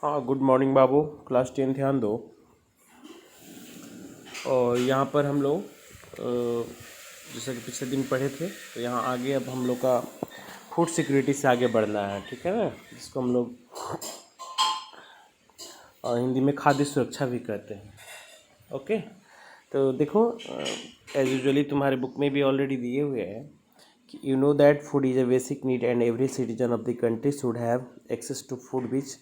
हाँ, good morning बाबू। Class 10 ध्यान दो। और यहाँ पर हम लोग जैसे कि पिछले दिन पढ़े थे, तो यहाँ आगे अब हम लोग का फूड सिक्योरिटी से आगे बढ़ना है, ठीक है ना, जिसको हम लोग हिंदी में खाद्य सुरक्षा भी कहते हैं। ओके, तो देखो, एज यूजुअली तुम्हारे बुक में भी ऑलरेडी दिए हुए हैं कि you know that food is a basic need and every citizen of the country should have access to food which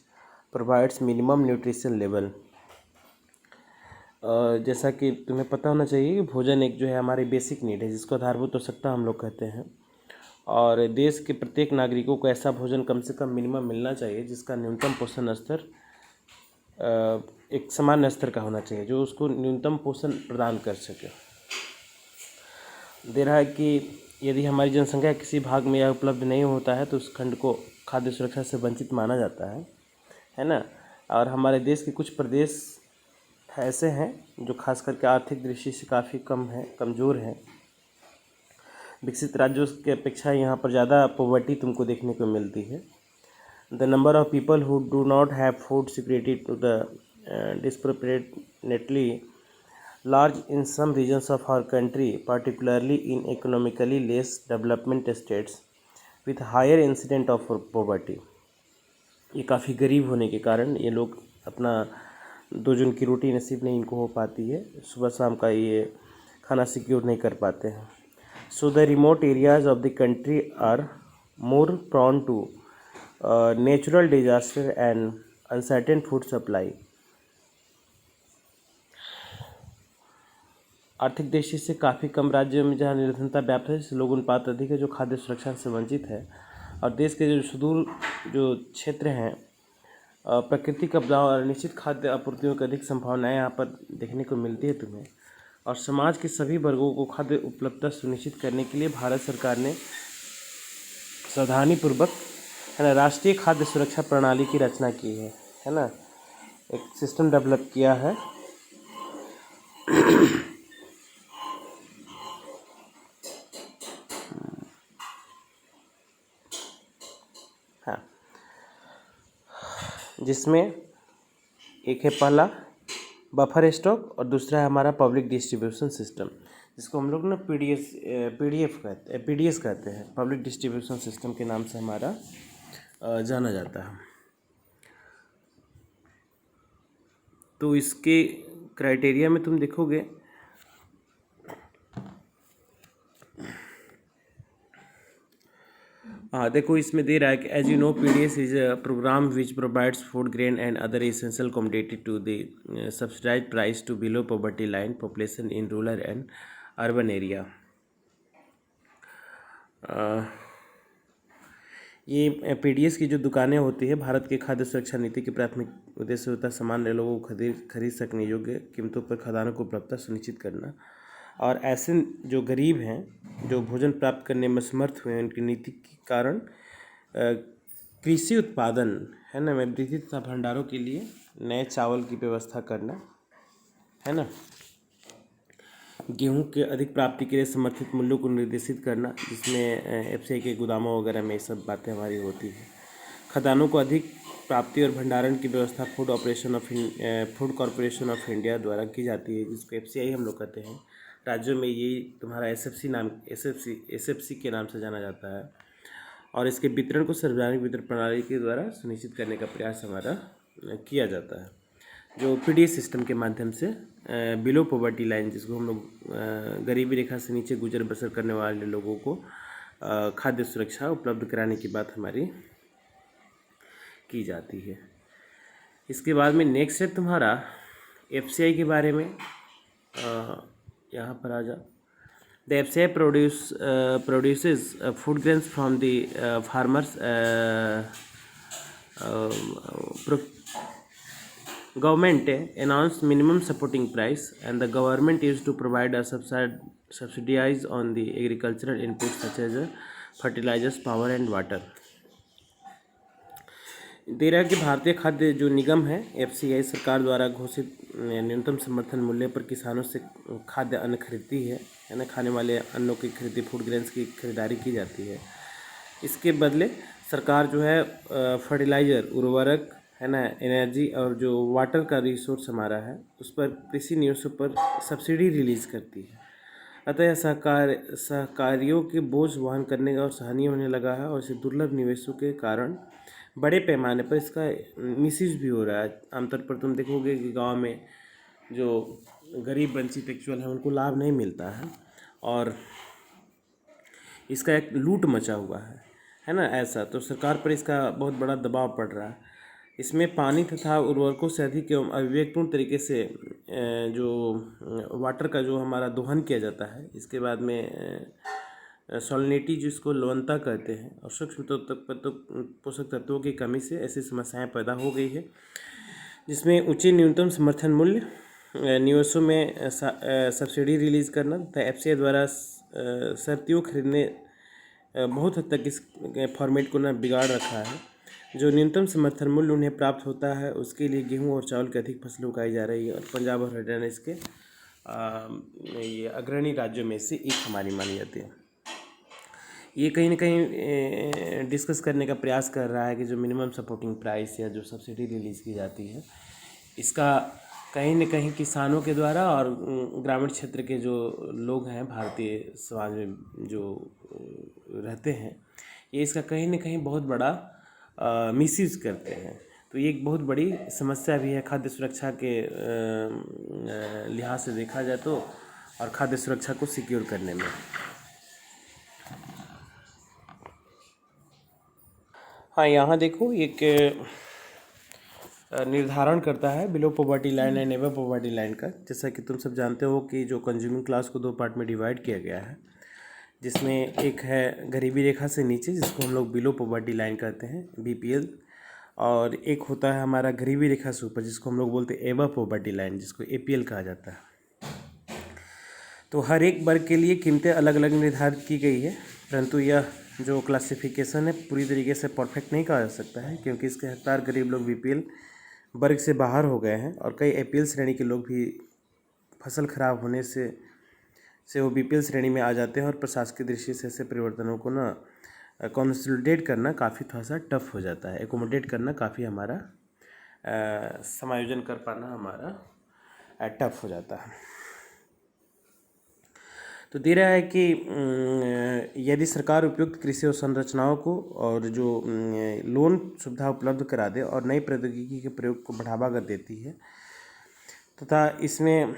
provides minimum nutrition level. जैसा कि तुम्हें पता होना चाहिए कि भोजन एक जो है हमारी बेसिक नीड है, जिसको आधारभूत आवश्यकता हम लोग कहते हैं। और देश के प्रत्येक नागरिकों को ऐसा भोजन कम से कम मिनिमम मिलना चाहिए जिसका न्यूनतम पोषण स्तर एक सामान्य स्तर का होना चाहिए, जो उसको न्यूनतम पोषण प्रदान कर सके। दे रहा है कि यदि हमारी जनसंख्या किसी भाग में यह उपलब्ध नहीं होता है तो उस खंड को खाद्य सुरक्षा से वंचित माना जाता है ना। और हमारे देश के कुछ प्रदेश ऐसे हैं जो खास करके आर्थिक दृष्टि से काफ़ी कमज़ोर हैं। विकसित राज्यों की अपेक्षा यहाँ पर ज़्यादा पॉवर्टी तुमको देखने को मिलती है। The number of people who do not have food security to the disproportionately large in some regions of our country, particularly in economically less development states with higher incident of poverty। ये काफ़ी गरीब होने के कारण ये लोग अपना 2 जन की रोटी नसीब नहीं इनको हो पाती है, सुबह शाम का ये खाना सिक्योर नहीं कर पाते हैं। So the remote areas of the country are more prone to natural disaster and uncertain food supply. आर्थिक दृष्टि से काफ़ी कम राज्यों में जहाँ निर्धनता व्याप्त है, लोग अनुपात अधिक है जो खाद्य सुरक्षा से वंचित है। और देश के जो सुदूर जो क्षेत्र हैं, प्राकृतिक आपदाओं और निश्चित खाद्य आपूर्तियों की अधिक संभावनाएं यहाँ पर देखने को मिलती है तुम्हें। और समाज के सभी वर्गों को खाद्य उपलब्धता सुनिश्चित करने के लिए भारत सरकार ने सावधानीपूर्वक है ना राष्ट्रीय खाद्य सुरक्षा प्रणाली की रचना की है ना, एक सिस्टम डेवलप किया है। हाँ, जिसमें एक है पहला बफर स्टॉक और दूसरा है हमारा पब्लिक डिस्ट्रीब्यूशन सिस्टम, जिसको हम लोग ना पीडीएस कहते हैं। पब्लिक डिस्ट्रीब्यूशन सिस्टम के नाम से हमारा जाना जाता है। तो इसके क्राइटेरिया में तुम देखोगे देखो इसमें दे रहा है कि as you know PDS is a program which provides food grain and other essential commodity to the subsidized price to below poverty line population in rural and urban area. ये पीडीएस की जो दुकानें होती है, भारत के खाद्य सुरक्षा नीति के प्राथमिक उद्देश्य होता है सामान्य लोगों को खरीद सकने योग्य कीमतों पर खाद्यान्नों को उपलब्धता सुनिश्चित करना। और ऐसे जो गरीब हैं जो भोजन प्राप्त करने में समर्थ हुए हैं, उनकी नीति के कारण कृषि उत्पादन है ना में वृद्धि तथा भंडारों के लिए नए चावल की व्यवस्था करना है ना, गेहूं के अधिक प्राप्ति के लिए समर्थित मूल्यों को निर्देशित करना, जिसमें एफसीआई के गोदामों वगैरह में ये सब बातें हमारी होती हैं। खदानों को अधिक प्राप्ति और भंडारण की व्यवस्था फूड कॉरपोरेशन ऑफ इंडिया द्वारा की जाती है, जिसको एफसीआई हम लोग कहते हैं। राज्यों में ये तुम्हारा एसएफसी के नाम से जाना जाता है। और इसके वितरण को सार्वजनिक वितरण प्रणाली के द्वारा सुनिश्चित करने का प्रयास हमारा किया जाता है, जो पीडीएस सिस्टम के माध्यम से बिलो पॉवर्टी लाइन, जिसको हम लोग गरीबी रेखा से नीचे गुजर बसर करने वाले लोगों को खाद्य सुरक्षा उपलब्ध कराने की बात हमारी की जाती है। इसके बाद में नेक्स्ट है तुम्हारा एफसीआई के बारे में। यहाँ पर आ जा। The FCI produces food grains from the farmers. Government announced minimum supporting price and the government used to provide a subsidies on the agricultural inputs such as fertilizers, power and water। दे रहा है कि भारतीय खाद्य जो निगम है FCI सरकार द्वारा घोषित न्यूनतम समर्थन मूल्य पर किसानों से खाद्य अन्न खरीदती है ना, खाने वाले अन्नों की खरीदी फूड ग्रेन्स की खरीदारी की जाती है। इसके बदले सरकार जो है फर्टिलाइज़र उर्वरक है ना, एनर्जी और जो वाटर का रिसोर्स हमारा है उस पर कृषि निवेशों पर सब्सिडी रिलीज़ करती है। अतः यह सहकारियों के बोझ वहन करने का और सहनीय होने लगा है, और इसे दुर्लभ निवेशों के कारण बड़े पैमाने पर इसका मिसयूज भी हो रहा है। आमतौर पर तुम देखोगे कि गांव में जो गरीब वंचित एक्चुअल है उनको लाभ नहीं मिलता है, और इसका एक लूट मचा हुआ है ना। ऐसा तो सरकार पर इसका बहुत बड़ा दबाव पड़ रहा है। इसमें पानी तथा उर्वरकों से अधिक एवं अविवेकपूर्ण तरीके से जो वाटर का जो हमारा दोहन किया जाता है, इसके बाद में सॉलिनिटी जिसको लवणता कहते हैं, और सूक्ष्म पोषक तत्वों की कमी से ऐसी समस्याएं पैदा हो गई है, जिसमें उचित न्यूनतम समर्थन मूल्य, निवेशों में सब्सिडी रिलीज़ करना तथा एफसीआई द्वारा शर्तियों खरीदने बहुत हद तक इस फॉर्मेट को ना बिगाड़ रखा है। जो न्यूनतम समर्थन मूल्य उन्हें प्राप्त होता है उसके लिए गेहूं और चावल की अधिक फसलें उगाई जा रही है, और पंजाब और हरियाणा इसके ये अग्रणी राज्यों में से एक हमारी मानी जाती है। ये कहीं ना कहीं डिस्कस करने का प्रयास कर रहा है कि जो मिनिमम सपोर्टिंग प्राइस या जो सब्सिडी रिलीज़ की जाती है, इसका कहीं न कहीं किसानों के द्वारा और ग्रामीण क्षेत्र के जो लोग हैं भारतीय समाज में जो रहते हैं, ये इसका कहीं न कहीं बहुत बड़ा मिसयूज़ करते हैं। तो ये एक बहुत बड़ी समस्या भी है खाद्य सुरक्षा के लिहाज से देखा जाए तो, और खाद्य सुरक्षा को सिक्योर करने में। हाँ, यहाँ देखो एक निर्धारण करता है below poverty line and above poverty line का। जैसा कि तुम सब जानते हो कि जो कंज्यूमिंग क्लास को दो पार्ट में डिवाइड किया गया है, जिसमें एक है गरीबी रेखा से नीचे जिसको हम लोग बिलो पॉवर्टी लाइन कहते हैं, बीपीएल, और एक होता है हमारा गरीबी रेखा से ऊपर जिसको हम लोग बोलते हैं एबव पॉवर्टी लाइन, जिसको एपीएल कहा जाता है। तो हर एक वर्ग के लिए कीमतें अलग अलग निर्धारित की गई है, परंतु यह जो क्लासिफिकेशन है पूरी तरीके से परफेक्ट नहीं कहा जा सकता है, क्योंकि इसके हकदार गरीब लोग बीपीएल वर्ग से बाहर हो गए हैं, और कई एपीएल श्रेणी के लोग भी फसल खराब होने से वो बीपीएल श्रेणी में आ जाते हैं, और प्रशासकीय दृष्टि से ऐसे परिवर्तनों को ना कंसोलिडेट करना काफ़ी थोड़ा सा टफ हो जाता है, एकोमोडेट करना काफ़ी हमारा समायोजन कर पाना हमारा टफ हो जाता है। तो दे रहा है कि यदि सरकार उपयुक्त कृषि अवसंरचनाओं को और जो लोन सुविधा उपलब्ध करा दे और नई प्रौद्योगिकी के प्रयोग को बढ़ावा कर देती है, तथा इसमें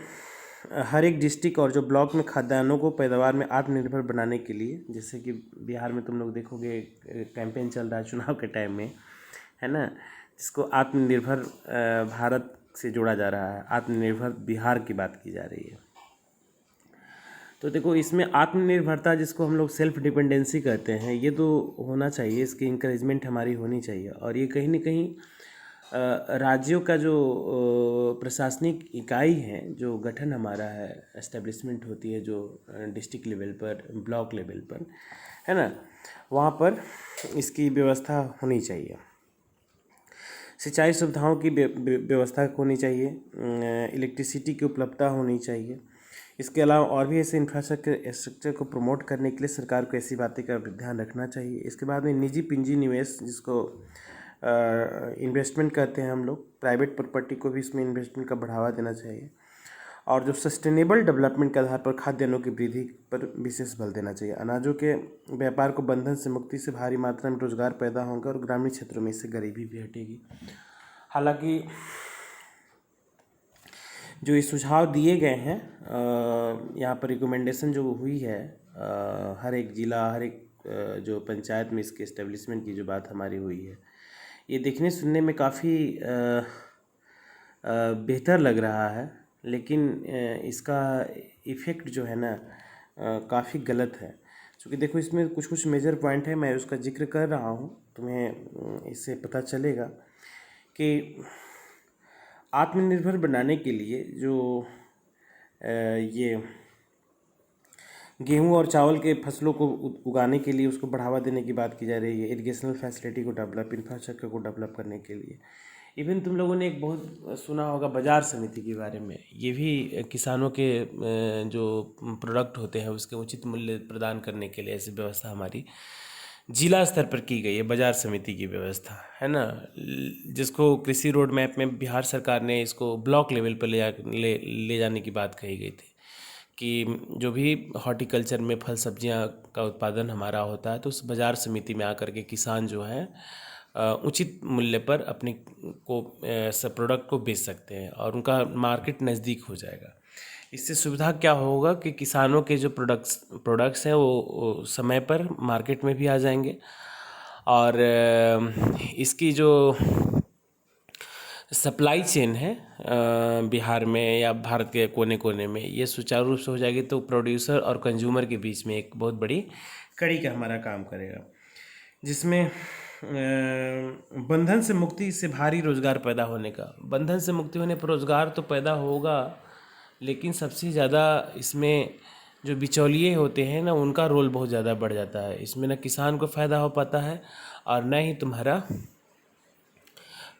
हर एक डिस्ट्रिक्ट और जो ब्लॉक में खाद्यान्नों को पैदावार में आत्मनिर्भर बनाने के लिए, जैसे कि बिहार में तुम लोग देखोगे कैंपेन चल रहा है चुनाव के टाइम में, है ना, जिसको आत्मनिर्भर भारत से जोड़ा जा रहा है, आत्मनिर्भर बिहार की बात की जा रही है। तो देखो इसमें आत्मनिर्भरता जिसको हम लोग सेल्फ डिपेंडेंसी कहते हैं, ये तो होना चाहिए, इसकी इंकरेजमेंट हमारी होनी चाहिए, और ये कहीं ना कहीं राज्यों का जो प्रशासनिक इकाई है, जो गठन हमारा है, एस्टेब्लिशमेंट होती है जो डिस्ट्रिक्ट लेवल पर, ब्लॉक लेवल पर, है ना, वहाँ पर इसकी व्यवस्था होनी चाहिए। सिंचाई सुविधाओं की व्यवस्था होनी चाहिए, इलेक्ट्रिसिटी की उपलब्धता होनी चाहिए। इसके अलावा और भी ऐसे इंफ्रास्ट्रक्चर को प्रमोट करने के लिए सरकार को ऐसी बातें का ध्यान रखना चाहिए। इसके बाद में निजी पूंजी निवेश, जिसको इन्वेस्टमेंट कहते हैं हम लोग, प्राइवेट प्रॉपर्टी को भी इसमें इन्वेस्टमेंट का बढ़ावा देना चाहिए, और जो सस्टेनेबल डेवलपमेंट के आधार पर खाद्यान्नों की वृद्धि पर विशेष बल देना चाहिए। अनाजों के व्यापार को बंधन से मुक्ति से भारी मात्रा में रोजगार पैदा होगा, और ग्रामीण क्षेत्रों में इससे गरीबी भी हटेगी। हालांकि जो ये सुझाव दिए गए हैं, यहाँ पर रिकमेंडेशन जो हुई है, हर एक ज़िला, हर एक जो पंचायत में इसके इस्टेब्लिशमेंट की जो बात हमारी हुई है, ये देखने सुनने में काफ़ी बेहतर लग रहा है, लेकिन इसका इफ़ेक्ट जो है ना काफ़ी गलत है। क्योंकि देखो इसमें कुछ कुछ मेजर पॉइंट है, मैं उसका जिक्र कर रहा हूँ, तुम्हें इससे पता चलेगा कि आत्मनिर्भर बनाने के लिए जो ये गेहूं और चावल के फसलों को उगाने के लिए उसको बढ़ावा देने की बात की जा रही है, इरिगेशनल फैसिलिटी को डेवलप, इंफ्रास्ट्रक्चर को डेवलप करने के लिए। इवन तुम लोगों ने एक बहुत सुना होगा बाजार समिति के बारे में, ये भी किसानों के जो प्रोडक्ट होते हैं उसके उचित मूल्य प्रदान करने के लिए ऐसी व्यवस्था हमारी जिला स्तर पर की गई है बाजार समिति की व्यवस्था, है ना, जिसको कृषि रोड मैप में बिहार सरकार ने इसको ब्लॉक लेवल पर ले जाने की बात कही गई थी कि जो भी हॉर्टिकल्चर में फल सब्जियां का उत्पादन हमारा होता है तो उस बाजार समिति में आकर के किसान जो है उचित मूल्य पर अपने को सब प्रोडक्ट को बेच सकते हैं और उनका मार्केट नज़दीक हो जाएगा। इससे सुविधा क्या होगा कि किसानों के जो प्रोडक्ट्स हैं वो समय पर मार्केट में भी आ जाएंगे और इसकी जो सप्लाई चेन है बिहार में या भारत के कोने कोने में ये सुचारू रूप से हो जाएगी तो प्रोड्यूसर और कंज्यूमर के बीच में एक बहुत बड़ी कड़ी का हमारा काम करेगा, जिसमें बंधन से मुक्ति से भारी रोजगार पैदा होने का, बंधन से मुक्ति होने पर रोजगार तो पैदा होगा लेकिन सबसे ज़्यादा इसमें जो बिचौलिए होते हैं ना उनका रोल बहुत ज़्यादा बढ़ जाता है। इसमें ना किसान को फ़ायदा हो पाता है और न ही तुम्हारा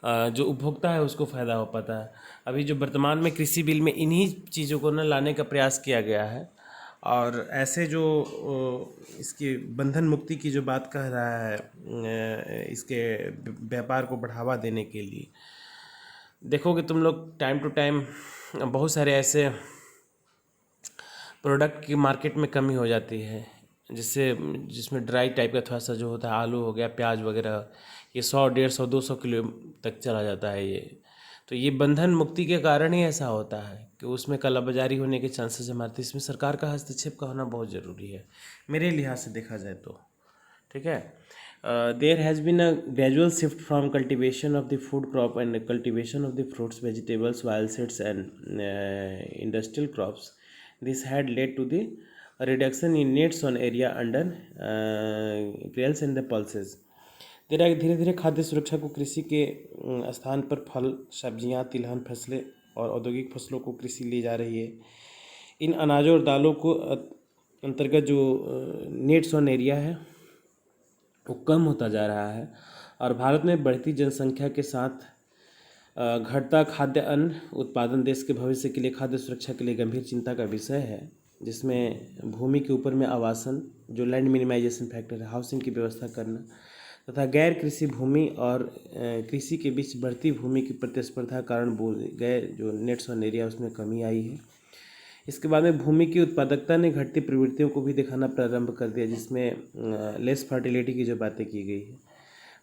जो उपभोक्ता है उसको फ़ायदा हो पाता है। अभी जो वर्तमान में कृषि बिल में इन्हीं चीज़ों को न लाने का प्रयास किया गया है और ऐसे जो इसकी बंधन मुक्ति की जो बात कह रहा है इसके व्यापार को बढ़ावा देने के लिए देखोगे तुम लोग टाइम टू टाइम बहुत सारे ऐसे प्रोडक्ट की मार्केट में कमी हो जाती है जिसमें ड्राई टाइप का थोड़ा सा जो होता है आलू हो गया प्याज वगैरह ये 100 150 200 किलो तक चला जाता है ये। तो ये बंधन मुक्ति के कारण ही ऐसा होता है कि उसमें कालाबाजारी होने के चांसेस हमारे, तो इसमें सरकार का हस्तक्षेप का होना बहुत ज़रूरी है मेरे लिहाज से देखा जाए तो। ठीक है, there has been a gradual shift from cultivation of the food crop and cultivation of the fruits vegetables wild seeds and industrial crops. This had led to the reduction in nets on area under grails and the pulses। धीरे धीरे खाद्य सुरक्षा को कृषि के स्थान पर फल सब्जियां तिलहन फसलें और औद्योगिक फसलों को कृषि ले जा रही है। इन अनाजों और दालों को अंतर्गत जो नेट्स ऑन एरिया है वो कम होता जा रहा है और भारत में बढ़ती जनसंख्या के साथ घटता खाद्य अन्न उत्पादन देश के भविष्य के लिए खाद्य सुरक्षा के लिए गंभीर चिंता का विषय है, जिसमें भूमि के ऊपर में आवासन जो लैंड मिनिमाइजेशन फैक्टर है, हाउसिंग की व्यवस्था करना तथा गैर कृषि भूमि और कृषि के बीच बढ़ती भूमि की प्रतिस्पर्धा कारण बोले गए जो नेट्स ऑन एरिया उसमें कमी आई है। इसके बाद में भूमि की उत्पादकता ने घटती प्रवृत्तियों को भी दिखाना प्रारंभ कर दिया, जिसमें लेस फर्टिलिटी की जो बातें की गई है।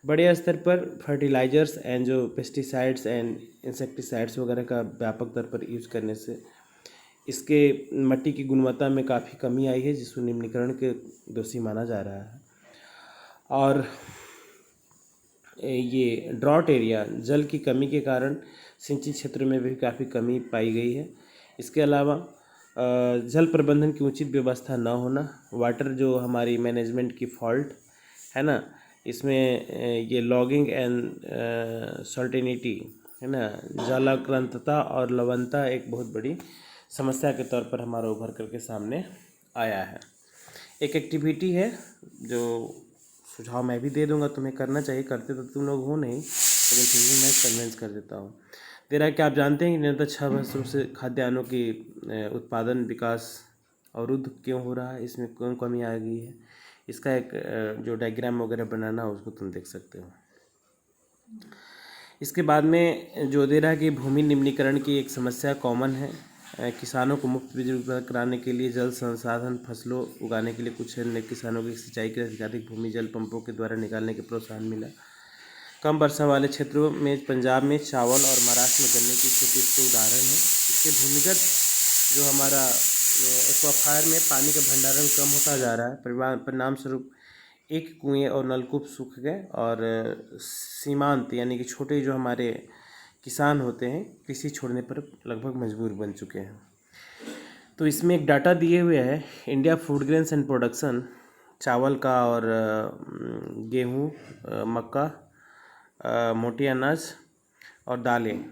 बड़े स्तर पर फर्टिलाइजर्स एंड जो पेस्टिसाइड्स एंड इंसेक्टिसाइड्स वगैरह का व्यापक स्तर पर यूज करने से इसके मिट्टी की गुणवत्ता में काफ़ी कमी आई है, जिसको निम्नीकरण के दोषी माना जा रहा है। और ये ड्रॉट एरिया जल की कमी के कारण सिंचित क्षेत्र में भी काफ़ी कमी पाई गई है। इसके अलावा जल प्रबंधन की उचित व्यवस्था न होना, वाटर जो हमारी मैनेजमेंट की फॉल्ट है ना, इसमें ये लॉगिंग एंड सर्टेनिटी है ना, जलाक्रांतता और लवणता एक बहुत बड़ी समस्या के तौर पर हमारा उभर करके सामने आया है। एक एक्टिविटी है जो सुझाव मैं भी दे दूंगा, तुम्हें करना चाहिए, करते तो तुम लोग हो नहीं लेकिन फिर भी मैं कन्विंस कर देता हूँ। तेरा क्या आप जानते हैं कि निरंतर 6 वर्षों से खाद्यान्नों की उत्पादन विकास अवरुद्ध क्यों हो रहा है, इसमें कौन कमी आ गई है? इसका एक जो डायग्राम वगैरह बनाना उसको तुम देख सकते हो। इसके बाद में जो दे रहा है कि भूमि निम्नीकरण की एक समस्या कॉमन है। किसानों को मुफ्त बिजली उपलब्ध कराने के लिए जल संसाधन फसलों उगाने के लिए कुछ अन्य किसानों की सिंचाई के अधिकाधिक भूमि जल पंपों के द्वारा निकालने के प्रोत्साहन मिला। कम वर्षा वाले क्षेत्रों में पंजाब में चावल और महाराष्ट्र में गन्ने की खेती इसके उदाहरण है। इसके भूमिगत जो हमारा एक्वाफायर में पानी का भंडारण कम होता जा रहा है। परिणाम स्वरूप एक कुएँ और नलकूप सूख गए और सीमांत यानी कि छोटे जो हमारे किसान होते हैं कृषि छोड़ने पर लगभग मजबूर बन चुके हैं। तो इसमें एक डाटा दिए हुए है, India food grains and production, चावल का और गेहूँ, मक्का, मोटी अनाज और दालें,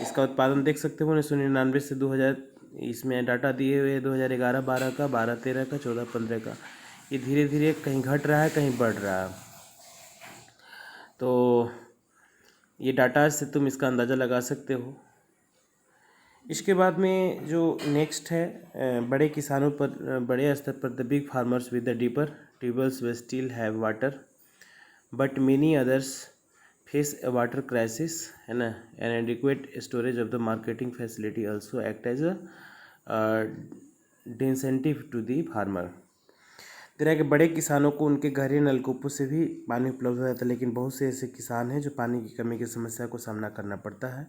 इसका उत्पादन देख सकते हो 1999 से 2000 इसमें डाटा दिए हुए 2011-12 का, 12-13 का, 14-15 का। ये धीरे धीरे कहीं घट रहा है कहीं बढ़ रहा है। तो ये डाटा से तुम इसका अंदाज़ा लगा सकते हो। इसके बाद में जो नेक्स्ट है बड़े किसानों पर बड़े स्तर पर the big farmers with the deeper tube wells will still have water, but many others face a water crisis, है ना. An adequate storage of the marketing facility also act as a disincentive to the farmer. तरह के बड़े किसानों को उनके घरेलू नलकूपों से भी पानी उपलब्ध हो जाता है, लेकिन बहुत से ऐसे किसान हैं जो पानी की कमी की समस्या को सामना करना पड़ता है.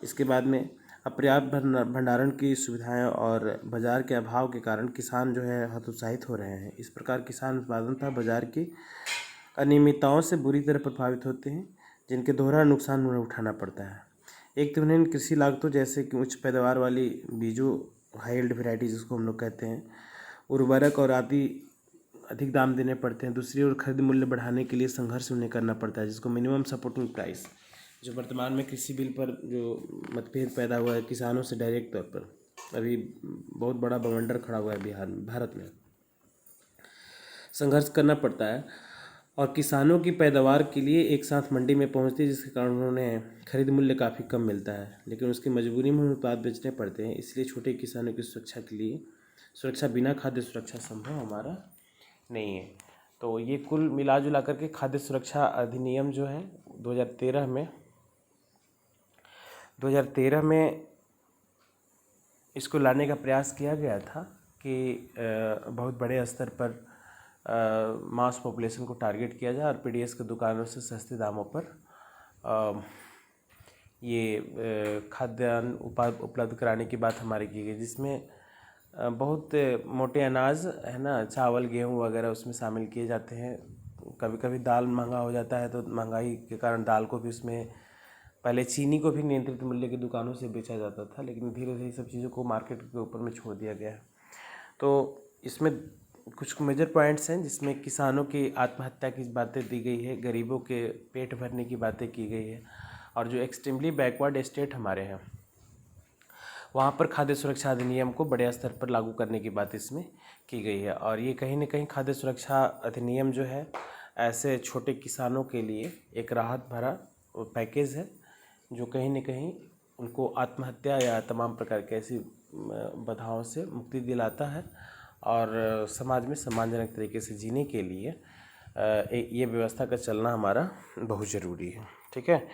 इसके बाद में अपर्याप्त भंडारण की सुविधाएं और बाजार के अभाव के कारण किसान जो है हतोत्साहित हो रहे हैं. इस प्रकार किसान उत्पादन तथा बाजार की अनियमितताओं से बुरी तरह प्रभावित होते हैं, जिनके दोहरा नुकसान उन्हें उठाना पड़ता है. एक तो उन्हें कृषि लागतों जैसे कि उच्च पैदावार वाली बीजों, हाई यील्ड वैरायटी जिसको हम लोग कहते हैं, उर्वरक और आदि अधिक दाम देने पड़ते हैं. दूसरी ओर खरीद मूल्य बढ़ाने के लिए संघर्ष उन्हें करना पड़ता है, जिसको मिनिमम सपोर्टिंग प्राइस, जो वर्तमान में कृषि बिल पर जो मतभेद पैदा हुआ है किसानों से डायरेक्ट तौर पर, अभी बहुत बड़ा बवंडर खड़ा हुआ है भारत में, संघर्ष करना पड़ता है. और किसानों की पैदावार के लिए एक साथ मंडी में पहुंचती है, जिसके कारण उन्हें खरीद मूल्य काफ़ी कम मिलता है, लेकिन उसकी मजबूरी में उन्हें उत्पाद बेचने पड़ते हैं. इसलिए छोटे किसानों की सुरक्षा के लिए बिना खाद्य सुरक्षा संभव हमारा नहीं है. तो ये कुल मिला जुला करके खाद्य सुरक्षा अधिनियम जो है 2013 में इसको लाने का प्रयास किया गया था कि बहुत बड़े स्तर पर मास पॉपुलेशन को टारगेट किया जाए और पीडीएस की दुकानों से सस्ते दामों पर ये खाद्यान्न उपलब्ध कराने की बात हमारी की गई, जिसमें बहुत मोटे अनाज है ना, चावल गेहूँ वगैरह उसमें शामिल किए जाते हैं. कभी कभी दाल महंगा हो जाता है, तो महंगाई के कारण दाल को भी उसमें, पहले चीनी को भी नियंत्रित मूल्य की दुकानों से बेचा जाता था, लेकिन धीरे धीरे सब चीज़ों को मार्केट के ऊपर में छोड़ दिया गया है. तो इसमें कुछ मेजर पॉइंट्स हैं जिसमें किसानों की आत्महत्या की बातें दी गई है, गरीबों के पेट भरने की बातें की गई है, और जो एक्सट्रीमली बैकवर्ड स्टेट हमारे हैं वहाँ पर खाद्य सुरक्षा अधिनियम को बड़े स्तर पर लागू करने की बात इसमें की गई है. और ये कहीं ना कहीं खाद्य सुरक्षा अधिनियम जो है ऐसे छोटे किसानों के लिए एक राहत भरा पैकेज है, जो कहीं ना कहीं उनको आत्महत्या या तमाम प्रकार के ऐसी बाधाओं से मुक्ति दिलाता है और समाज में सम्मानजनक तरीके से जीने के लिए ये व्यवस्था का चलना हमारा बहुत ज़रूरी है. ठीक है.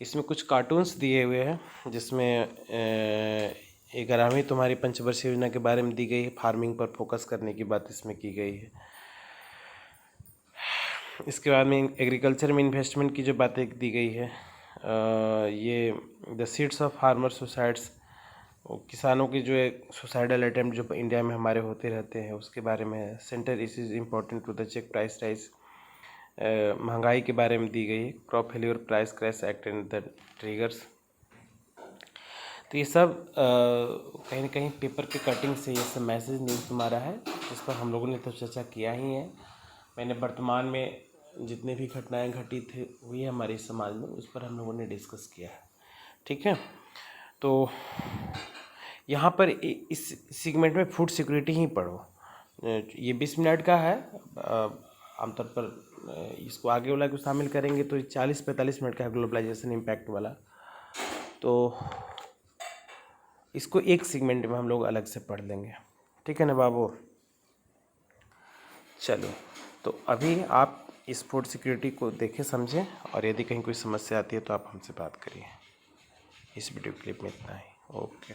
इसमें कुछ कार्टून्स दिए हुए हैं जिसमें 11वीं तुम्हारी पंचवर्षीय योजना के बारे में दी गई है. फार्मिंग पर फोकस करने की बात इसमें की गई है. इसके बाद में एग्रीकल्चर में इन्वेस्टमेंट की जो बातें दी गई है, ये the seeds of farmer suicides, किसानों की जो एक सुसाइडल अटैम्प्ट जो इंडिया में हमारे होते रहते हैं उसके बारे में. Centre is important to the check price rise, महंगाई के बारे में दी गई है. Crop failure price crash act and the triggers. तो ये सब कहीं ना कहीं पेपर के कटिंग से ये सब मैसेज न्यूज़ तुम्हारा है, इस पर हम लोगों ने तो चर्चा किया ही है. मैंने वर्तमान में जितने भी घटनाएं घटित हुई है हमारे समाज में उस पर हम लोगों ने डिस्कस किया है. ठीक है. तो यहाँ पर इस सेगमेंट में फूड सिक्योरिटी ही पढ़ो. ये 20 मिनट का है. आमतौर पर इसको आगे वाला को शामिल करेंगे तो 40-45 मिनट का है, ग्लोबलाइजेशन इम्पैक्ट वाला. तो इसको एक सेगमेंट में हम लोग अलग से पढ़ लेंगे. ठीक है ना बाबू. चलो, तो अभी आप इस फूड सिक्योरिटी को देखें समझें, और यदि कहीं कोई समस्या आती है तो आप हमसे बात करिए. इस वीडियो क्लिप में इतना ही. ओके.